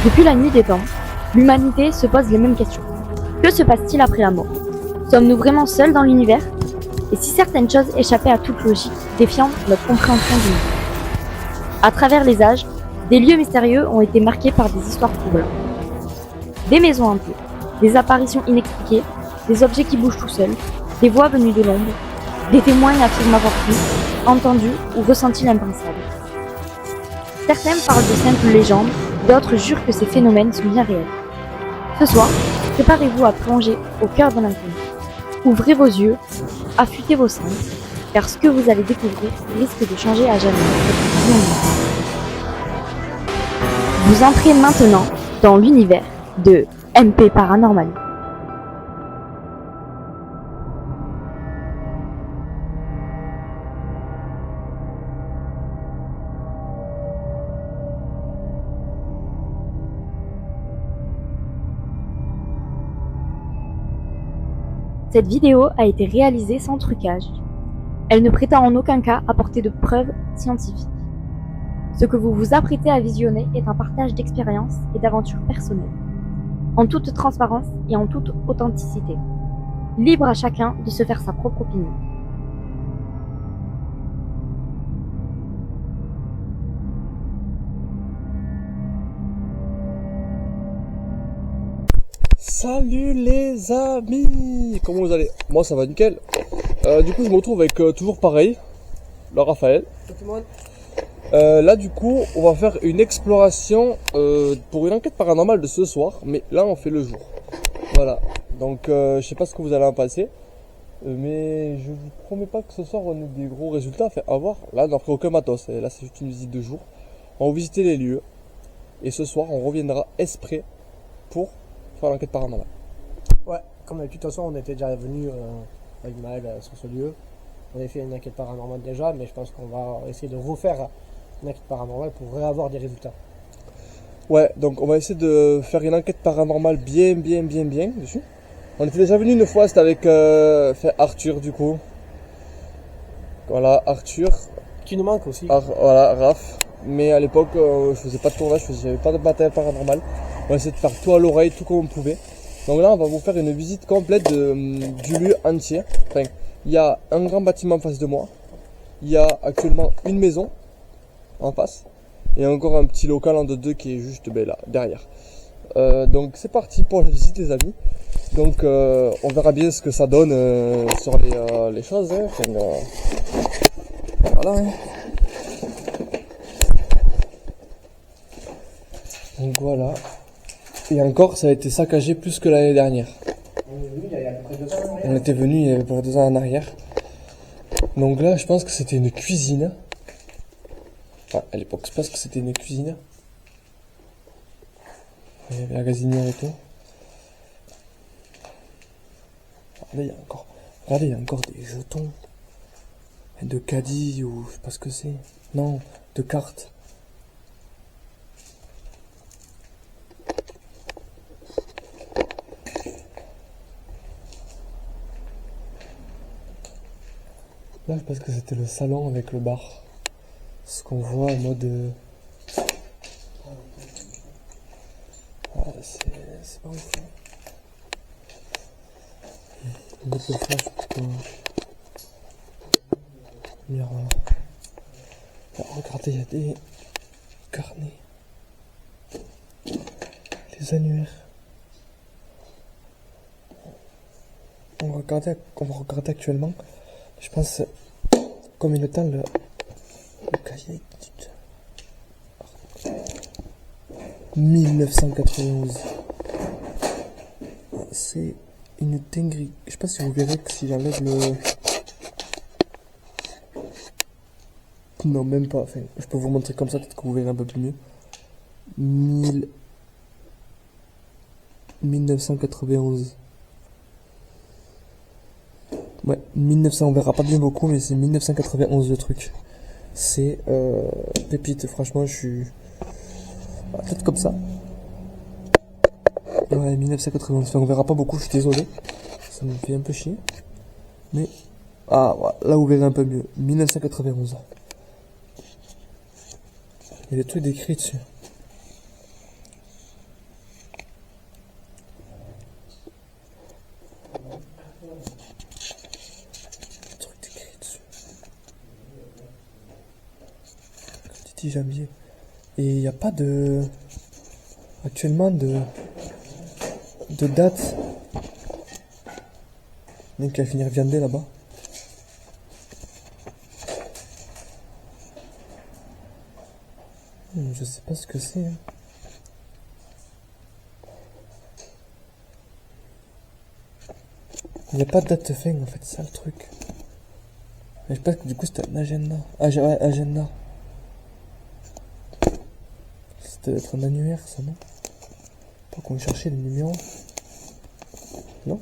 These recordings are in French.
Depuis la nuit des temps, l'humanité se pose les mêmes questions. Que se passe-t-il après la mort? Sommes-nous vraiment seuls dans l'univers? Et si certaines choses échappaient à toute logique, défiant notre compréhension du monde? À travers les âges, des lieux mystérieux ont été marqués par des histoires troublantes. Des maisons hantées, des apparitions inexpliquées, des objets qui bougent tout seuls, des voix venues de l'ombre, des témoins affirment avoir vu, entendu ou ressenti l'impensable. Certains parlent de simples légendes, d'autres jurent que ces phénomènes sont bien réels. Ce soir, préparez-vous à plonger au cœur de l'inconnu. Ouvrez vos yeux, affûtez vos sens, car ce que vous allez découvrir risque de changer à jamais votre vision du monde. Vous entrez maintenant dans l'univers de MP Paranormal. Cette vidéo a été réalisée sans trucage. Elle ne prétend en aucun cas apporter de preuves scientifiques. Ce que vous vous apprêtez à visionner est un partage d'expériences et d'aventures personnelles, en toute transparence et en toute authenticité. Libre à chacun de se faire sa propre opinion. Salut les amis, comment vous allez? Moi ça va nickel. Du coup je me retrouve avec toujours pareil, le Raphaël. Tout le monde. Là du coup on va faire une exploration pour une enquête paranormale de ce soir, mais là on fait le jour. Voilà, donc je sais pas ce que vous allez en passer, mais je vous promets pas que ce soir on ait des gros résultats. Enfin à voir, là on n'a pris aucun matos, là c'est juste une visite de jour. On va visiter les lieux, et ce soir on reviendra exprès pour faire l'enquête paranormale. Ouais, comme d'habitude, de toute façon, on était déjà venu avec Maël sur ce lieu. On avait fait une enquête paranormale déjà, mais je pense qu'on va essayer de refaire une enquête paranormale pour réavoir des résultats. Ouais, donc on va essayer de faire une enquête paranormale bien dessus. On était déjà venu une fois, c'était avec Arthur du coup. Voilà, Arthur. Qui nous manque aussi. Voilà, Raph. Mais à l'époque, je faisais pas de tournage, j'avais pas de matériel paranormal. On va essayer de faire tout à l'oreille, tout comme on pouvait. Donc là, on va vous faire une visite complète du lieu entier. Enfin, il y a un grand bâtiment en face de moi. Il y a actuellement une maison en face. Et encore un petit local en deux qui est juste là, derrière. Donc c'est parti pour la visite les amis. Donc on verra bien ce que ça donne sur les choses. Hein. Enfin, voilà. Hein. Donc voilà. Et encore, ça a été saccagé plus que l'année dernière. On était venu il y a à peu près 2 ans en arrière. Donc là, je pense que c'était une cuisine. Enfin, à l'époque, je pense que c'était une cuisine. Il y avait la gazinière et tout. Regardez, il y a encore des jetons. De caddie ou je sais pas ce que c'est. Non, de cartes. Là, je pense que c'était le salon avec le bar. Ce qu'on voit en mode... Ah, c'est pas ouf. On va mettre le flash plutôt... Miroir. Ah, regardez, il y a des carnets. Les annuaires. On va regarder actuellement. Je pense combien de temps le cahier d'études. 1991. C'est une dinguerie. Je sais pas si vous verrez que si j'enlève le... Non, même pas. Enfin, je peux vous montrer comme ça, peut-être que vous verrez un peu plus mieux. 1991. Ouais, 1900, on verra pas bien beaucoup, mais c'est 1991 le truc. C'est pépite, franchement, je suis... peut-être comme ça. Ouais, 1991, enfin, on verra pas beaucoup, je suis désolé. Ça me fait un peu chier. Mais... Ah, ouais, là vous verrez un peu mieux. 1991. Il y a des trucs décrits dessus. 10 janvier. Et il n'y a pas de... Actuellement de date. Il y en a qui va finir viandé là-bas. Je sais pas ce que c'est. Hein. Il n'y a pas de date de fin en fait, c'est ça le truc. Mais je pense que du coup c'était un agenda. Ah, ouais, agenda. C'était être un annuaire ça, non? Pas qu'on cherchait les numéros. Non?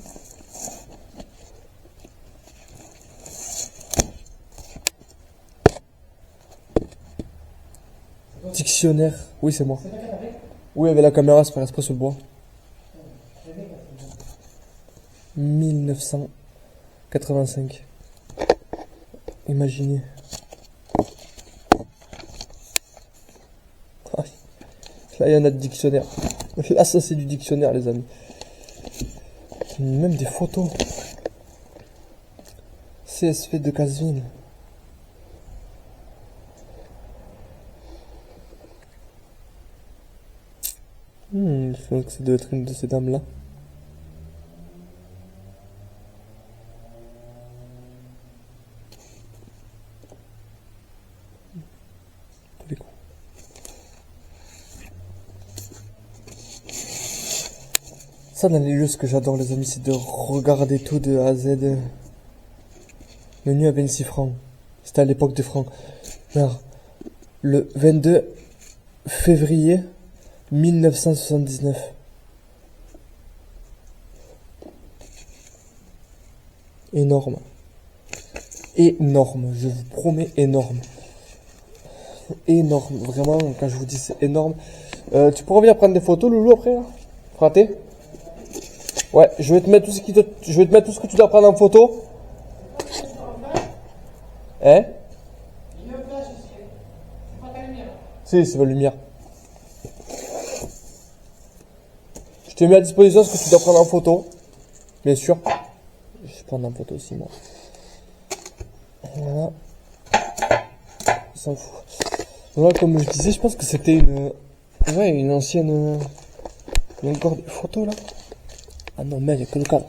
Dictionnaire. Oui, c'est moi. Oui, avec la caméra, c'est pas exprès sur le bois. 1985. Imaginez. Ah, là, il y en a de dictionnaire. Là, ça, c'est du dictionnaire, les amis. Même des photos. CSV de Casseville. Je pense que ça doit être une de ces dames-là. Tous les coups. Ça, dans les lieux, ce que j'adore, les amis, c'est de regarder tout de A à Z. Menu à 26 francs. C'était à l'époque des francs. Alors, le 22 février 1979. Énorme. Énorme, je vous promets, énorme. Énorme, vraiment, quand je vous dis c'est énorme. Tu pourrais venir prendre des photos, Loulou, après, là? Fraté? Ouais, je vais te mettre tout ce que tu dois prendre en photo. Hein? Si, c'est la lumière. Je t'ai mis à disposition ce que tu dois prendre en photo. Bien sûr. Je vais prendre en photo aussi, moi. Voilà. On s'en fout. Voilà, comme je disais, je pense que c'était une ancienne... Il y a encore des photos, là. Ah non, mais il n'y a que le cadre.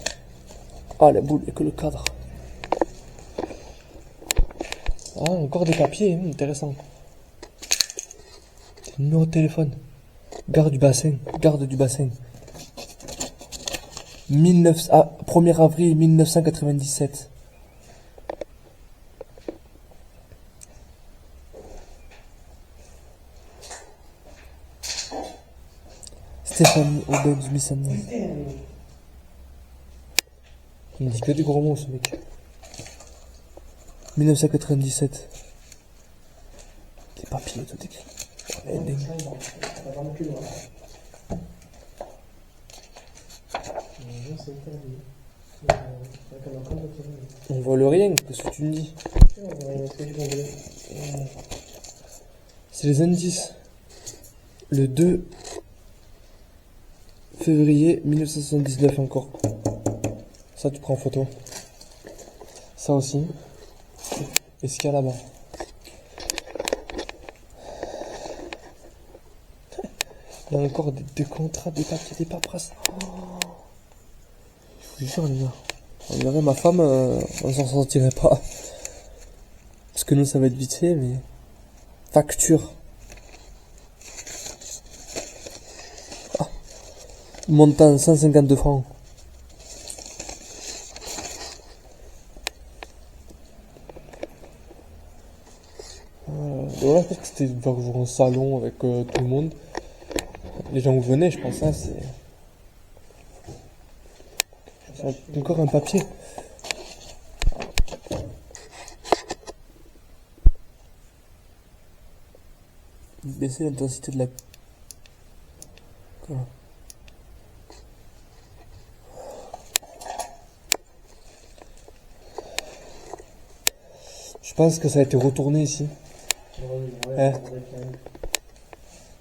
Ah, la boule, il n'y a que le cadre. Ah, encore des papiers, intéressant. Numéro de téléphone. Garde du bassin. 1er avril 1997. Stéphanie Aubin du Missamni. Il me dit que des gros mots, ce mec. 1997. Des papiers, tout écrit. On vole rien, qu'est-ce que tu me dis? C'est les indices. Le 2 février 1979 encore. Ça, tu prends en photo. Ça aussi. Et ce qu'il y a là-bas. Il y a encore des contrats, des papiers, des paperasses. Oh, je vous jure, les gars. On dirait ma femme, on s'en sortirait pas. Parce que nous, ça va être vite fait, mais... Facture. Ah. Montant 152 francs. Voilà, je pense que c'était un salon avec tout le monde. Les gens où venaient, je pense, hein, c'est encore un papier. Baisser l'intensité de la... Voilà. Je pense que ça a été retourné ici. Ouais.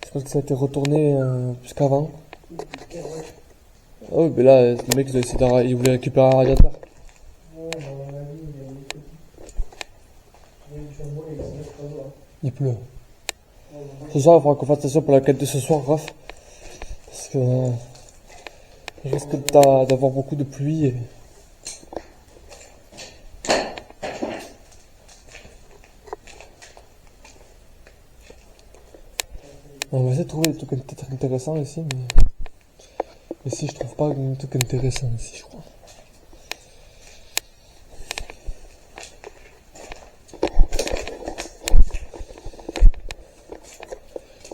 Je pense que ça a été retourné plus qu'avant. Oh, mais là, le mec il voulait récupérer un radiateur. Il pleut. Ce soir, il faudra qu'on fasse attention pour la quête de ce soir, Raph. Parce que il risque d'avoir beaucoup de pluie. On va essayer de trouver des trucs peut-être intéressants ici, mais ici je trouve pas de trucs intéressants ici, je crois.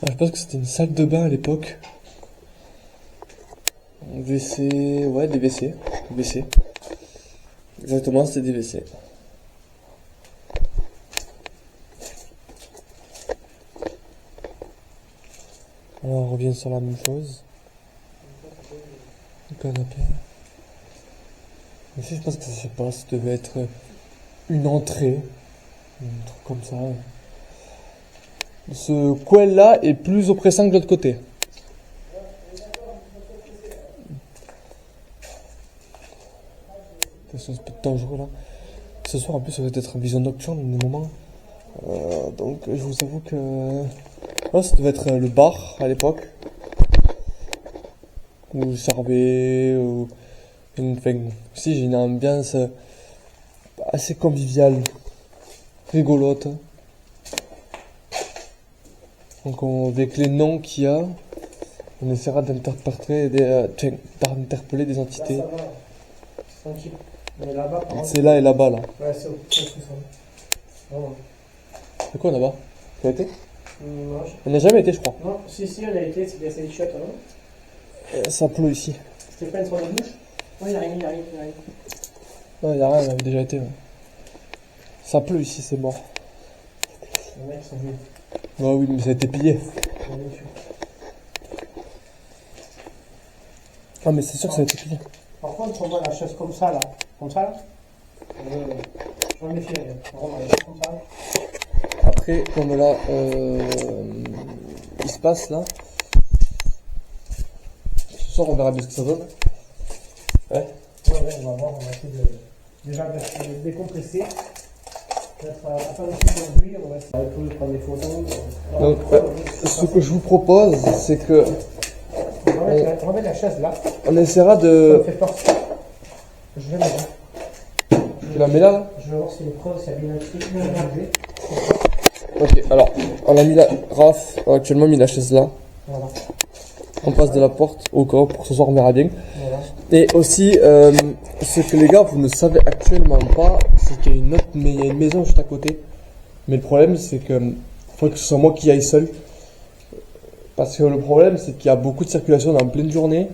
Ah, je pense que c'était une salle de bain à l'époque. WC, ouais, des WC. WC. Exactement, c'était des WC. Alors on revient sur la même chose. Le canapé. Ici je pense que je sais pas, ça devait être une entrée. Un truc comme ça. Ce coin là est plus oppressant que l'autre côté. C'est un peu dangereux là. Ce soir en plus ça va être en vision nocturne des moments. Donc je vous avoue que là, ça devait être le bar à l'époque. Où je servais. Enfin, aussi j'ai une ambiance assez conviviale, rigolote. Donc avec les noms qu'il y a, on essaiera d'interpréter d'interpeller des entités. Là, ça va. Tranquille. Mais là-bas, par contre. C'est là et là-bas là. Ouais, c'est au Vraiment. C'est quoi là-bas? Tu as été? Non, On n'a jamais été je crois. non, si, on a été, c'est des sélections, non? Ça pleut ici. C'était pas une sur la bouche? Oui, il arrive. Ouais, y a rien, on avait déjà été. Ouais. Ça pleut ici, c'est mort. Les mecs sont venus. Ouais, oui, mais ça a été pillé. Ah, mais c'est sûr que ça a été pillé. Par contre, on voit la chaise comme ça, là. Comme ça, là. Je vais me méfier, vraiment, la chaise comme ça. Après, comme là, il se passe là. Ce soir, on verra bien ce que ça donne. Ouais. Ouais, on va voir, on va essayer déjà de décompresser. Peut-être à faire un petit peu de bruit, on va essayer de prendre des photos. Donc, ce que je vous propose, c'est que On va mettre la chaise là. on essaiera Ça me de. fait peur. Je vais mettre là. Tu la mets là? Je vais voir si les preuves, ça a bien bougé. Ok, alors, on a mis la. Raph a actuellement mis la chaise là. Voilà. On passe de la porte au corps pour que ce soir on verra bien. Voilà. Et aussi, ce que les gars, vous ne savez actuellement pas, c'est qu'il y a une autre, mais il y a une maison juste à côté. Mais le problème, c'est que faut que ce soit moi qui aille seul. Parce que le problème, c'est qu'il y a beaucoup de circulation dans pleine journée.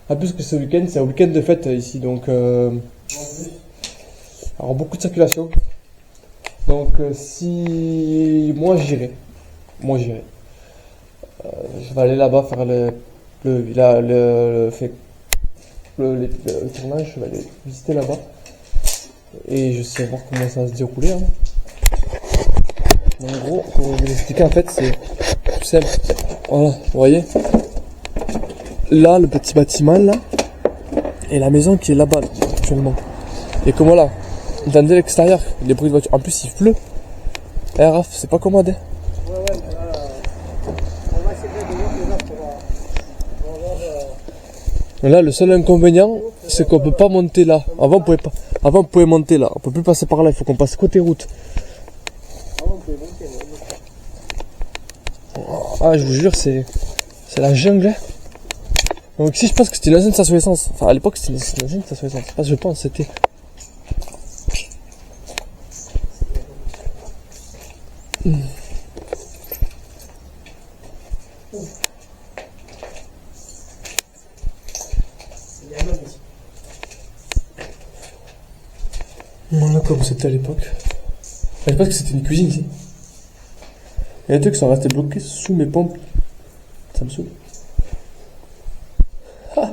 En plus que ce week-end, c'est un week-end de fête ici, donc alors beaucoup de circulation. Donc si moi j'irai, je vais aller là-bas faire le tournage, je vais aller visiter là-bas et je sais voir comment ça va se dérouler. Hein. En gros, pour vous expliquer, en fait, c'est tout simple. Voilà, vous voyez, là le petit bâtiment là et la maison qui est là-bas là, actuellement. Et comme voilà, entendez l'extérieur, les bruits de voiture. En plus il pleut. Eh Raph, c'est pas commode. Hein. Ouais, mais là, on va essayer de voir déjà pour voir. Là, le seul inconvénient, c'est qu'on peut pas monter là. Avant, on pouvait monter là. On peut plus passer par là. Il faut qu'on passe côté route. Ah, je vous jure, c'est la jungle. Hein. Donc ici, je pense que c'était une ancienne station essence. Enfin, à l'époque, c'était une ancienne station essence. Enfin, je pense, c'était. Voilà comme c'était à l'époque. Je sais pas que c'était une cuisine ici. Il y a des trucs qui sont restés bloqués sous mes pompes. Ça me saoule. Ah.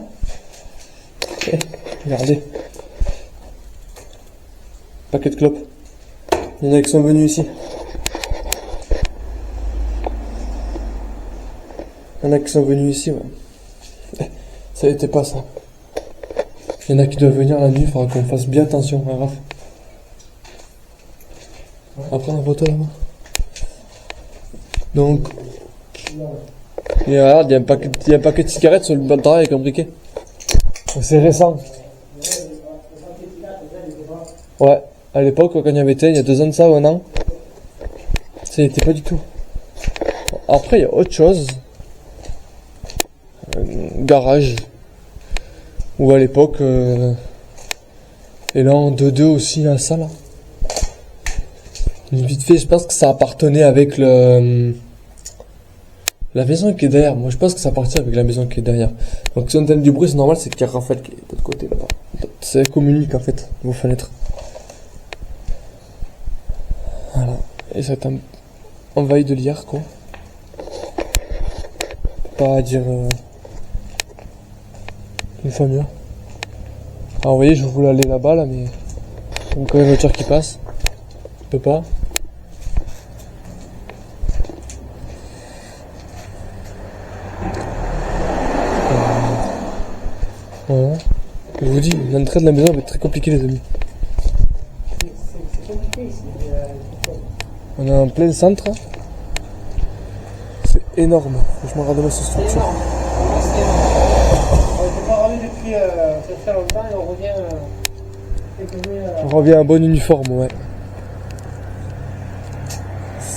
Regardez. Paquet de clopes. Il y en a qui sont venus ici. Il y en a qui sont venus ici, ouais. Ça n'était pas ça. Il y en a qui doivent venir la nuit, il faudra qu'on fasse bien attention, hein, Raph. On va prendre la photo là-bas. Donc, Et regarde, il y a un paquet de cigarettes sur le banc de travail avec un briquet. C'est récent. Ouais, à l'époque, quand il y avait été, il y a 2 ans de ça ou 1 an, ça n'était pas du tout. Après, il y a autre chose. Un garage. Où à l'époque, et là en 2-2 aussi, là, ça là. Vite fait, je pense que ça appartenait avec la maison qui est derrière. Moi, je pense que ça appartient avec la maison qui est derrière. Donc, si on entend du bruit, c'est normal, c'est qu'il y a Raphaël qui est de l'autre côté là-bas. Ça communique en fait, vos fenêtres. Voilà. Et ça t'en envahi de lierre, quoi. Pas à dire une fois mieux. Alors, vous voyez, je voulais aller là-bas, là, mais il y a encore une voiture qui passe. Je peux pas. Voilà. Je vous dis, l'entrée de la maison va être très compliquée, les amis. C'est compliqué ici. On est en plein centre. C'est énorme. Franchement, regardez-moi cette C'est structure. énorme. On n'était pas revenu depuis très longtemps et on revient quelques années. On revient à un bon uniforme, ouais.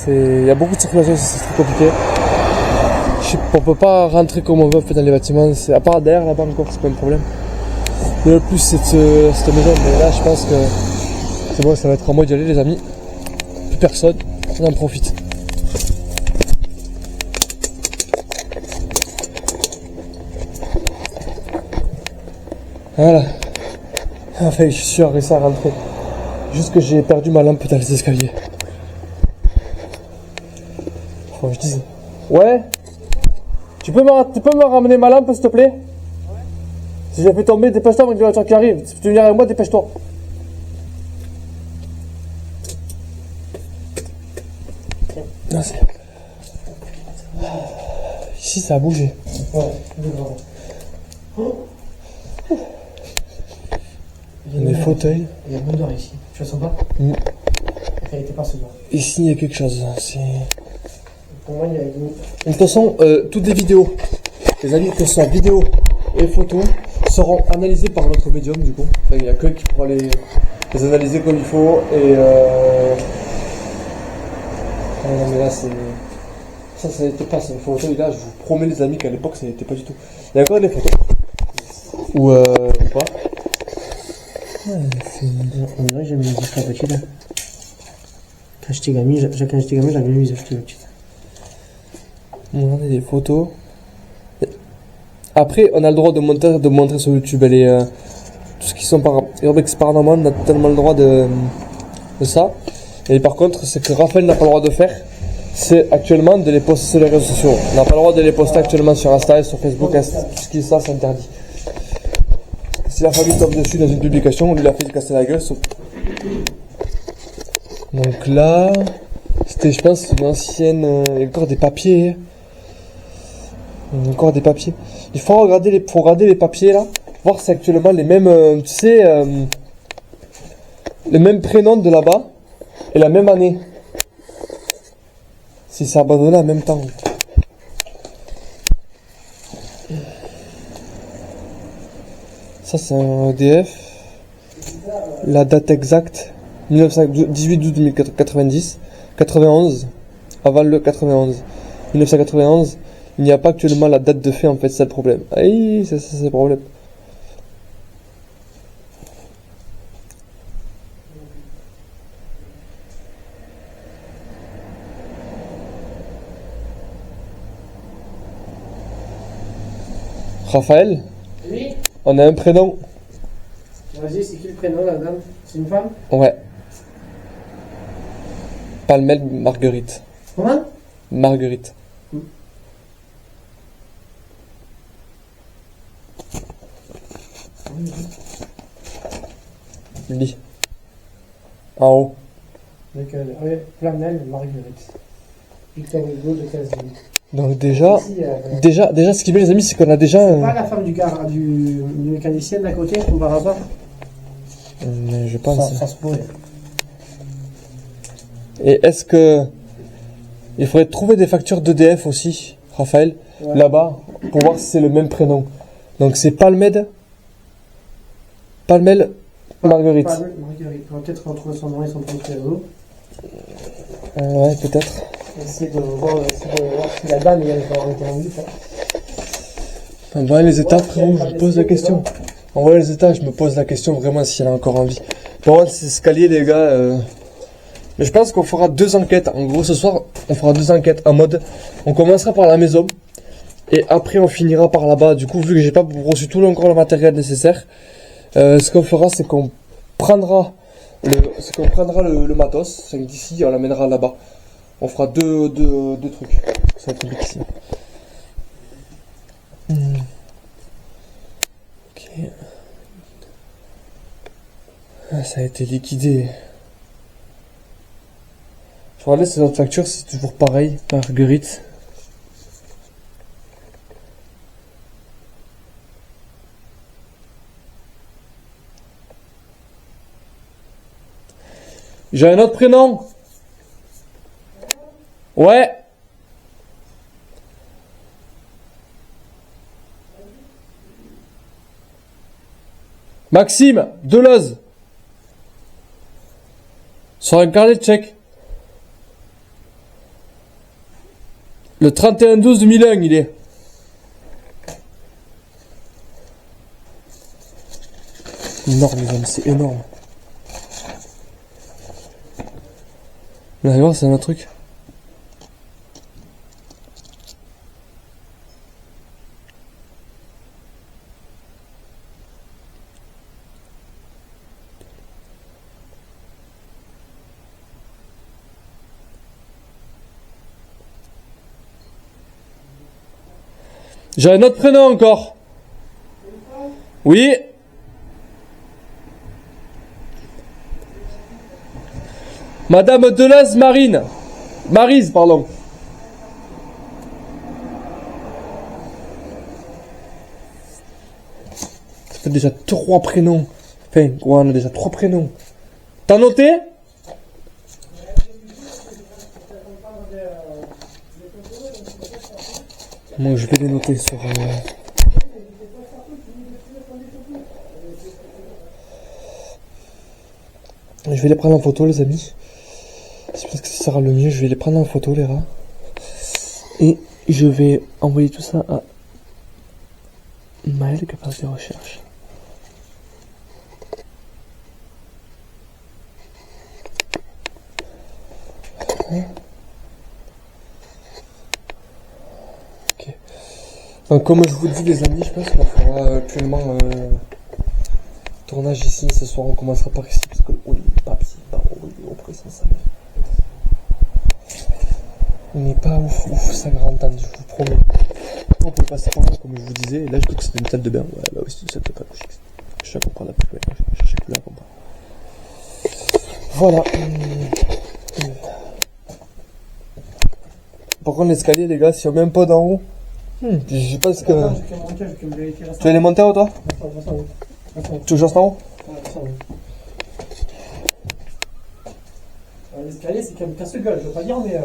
Il y a beaucoup de circulation ici, c'est très compliqué. On peut pas rentrer comme on veut en fait, dans les bâtiments. À part derrière, là-bas encore, c'est pas un problème. Et le plus, c'est cette maison. Mais là, je pense que c'est bon, ça va être en mode d'y aller, les amis. Plus personne, on en profite. Voilà. Enfin, je suis réussi à rentrer. Juste que j'ai perdu ma lampe dans les escaliers. Faut que je dise. Ouais. Tu peux me ramener ma lampe, s'il te plaît? Si j'ai fait tomber, dépêche-toi avec les voitures qui arrivent. Si tu veux venir avec moi, dépêche-toi. Non, c'est... Ici, ça a bougé. Ouais, Il y a des fauteuils. Il y a une odeur ici. Tu la sens pas? Elle était pas ce soir. Ici, il y a quelque chose. Pour moi, il y a une... De toute façon, toutes les vidéos, les amis, que ce soit vidéo et photos, seront analysées par notre médium, du coup. Enfin, il n'y a que qui pourra les analyser comme il faut. Et ah non, mais là, c'est... Ça n'était pas, c'est une photo. Et là, je vous promets, les amis, qu'à l'époque, ça n'était pas du tout. Il y a encore des photos. Ou pas. Ouais, on dirait que j'aime les histoires petites. Quand j'étais gamin, j'avais mis les histoires petites. Regardez des photos. Après, on a le droit de montrer sur YouTube tout ce qui sont Urbex Paranormal, on a totalement le droit de ça. Et par contre, ce que Raphaël n'a pas le droit de faire, c'est actuellement de les poster sur les réseaux sociaux. On n'a pas le droit de les poster actuellement sur Insta et sur Facebook, tout ce qui est ça, c'est interdit. Si la famille tombe dessus dans une publication, on lui a fait casser la gueule. Donc là, c'était, je pense, une ancienne. Il y a encore des papiers. Encore des papiers. Il faut regarder les papiers là, voir si c'est actuellement les mêmes, tu sais, les mêmes prénoms de là-bas et la même année. Si c'est abandonné en même temps. Ça c'est un EDF. La date exacte 18/12/1990, 91, avant le 91, 1991. Il n'y a pas actuellement la date de fait, en fait, c'est le problème. Aïe, c'est le problème. Raphaël, Oui. on a un prénom. Vas-y, c'est qui le prénom, la dame? C'est une femme? Ouais. Palmel Marguerite. Comment? Marguerite. Lis. En haut. Donc, oui, Flamel Marguerite. Victor Hugo de 15 minutes. Donc déjà, Ici, déjà, ce qui est bien les amis, c'est qu'on a déjà c'est pas la femme du mécanicien d'à côté, comme par hasard? je pense. Ça se pourrait. Et est-ce que il faudrait trouver des factures d'EDF aussi, Raphaël, Ouais. là-bas, pour voir si c'est le même prénom. Donc c'est Palmel Marguerite. Marguerite. On va peut-être retrouver son nom et son prénom. Ouais, peut-être. Essayer de voir si la dame est encore en vie. On voit les états, frérot, je me pose la question. On voit les états, je me pose la question vraiment si elle a encore envie. Pour moi, c'est escalier, les gars. Mais je pense qu'on fera 2 enquêtes. En gros, ce soir, on fera 2 enquêtes en mode. On commencera par la maison. Et après, on finira par là-bas. Du coup, vu que j'ai pas reçu tout encore le matériel nécessaire, ce qu'on fera, c'est qu'on prendra le matos. C'est d'ici, on l'amènera là-bas. On fera deux trucs. Ça va être compliqué. Ok. Ah, ça a été liquidé. Je regarde ces autres factures, c'est toujours pareil, Marguerite. J'ai un autre prénom. Ouais. Maxime Deleuze. Sur un carnet de chèques. Le 31/12/2001, il est. Énorme, les amis, c'est énorme. Vous allez voir, c'est un autre truc. J'ai un autre prénom encore. Oui. Madame Deleuze Marine. Maryse, pardon. Ça fait déjà 3 prénoms. Enfin, ouais, on a déjà 3 prénoms. T'as noté? Moi, je vais les noter sur... Je vais les prendre en photo, les amis. Je pense que ce sera le mieux. Je vais les prendre en photo, les rats. Et je vais envoyer tout ça à Maël, capacité de recherche. Ok. Donc, comme je vous dis, les amis, je pense qu'on fera actuellement tournage ici. Ce soir, on commencera par ici. Parce que, oui, papier, oui, au prix, ça va. Il n'est pas ouf, ça grande tente, je vous promets. On peut passer par là, comme je vous disais. Et là, je trouve que c'était une salle de bain. Ouais, bah oui, c'est une salle de bain. Je vais comprendre la plus loin. Je vais chercher plus là à comprendre. Voilà. Par contre, l'escalier, les gars, si on met un pas d'en haut, je pense que. Tu vas les monter en haut, toi? Tu veux juste en haut? L'escalier, c'est quand même casse-gueule, je veux pas dire, mais.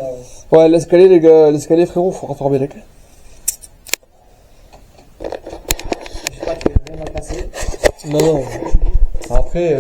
Ouais, l'escalier, les gars, l'escalier, frérot, faut reformer les clés. Je sais pas qu'il y a rien à passer. Non. Après,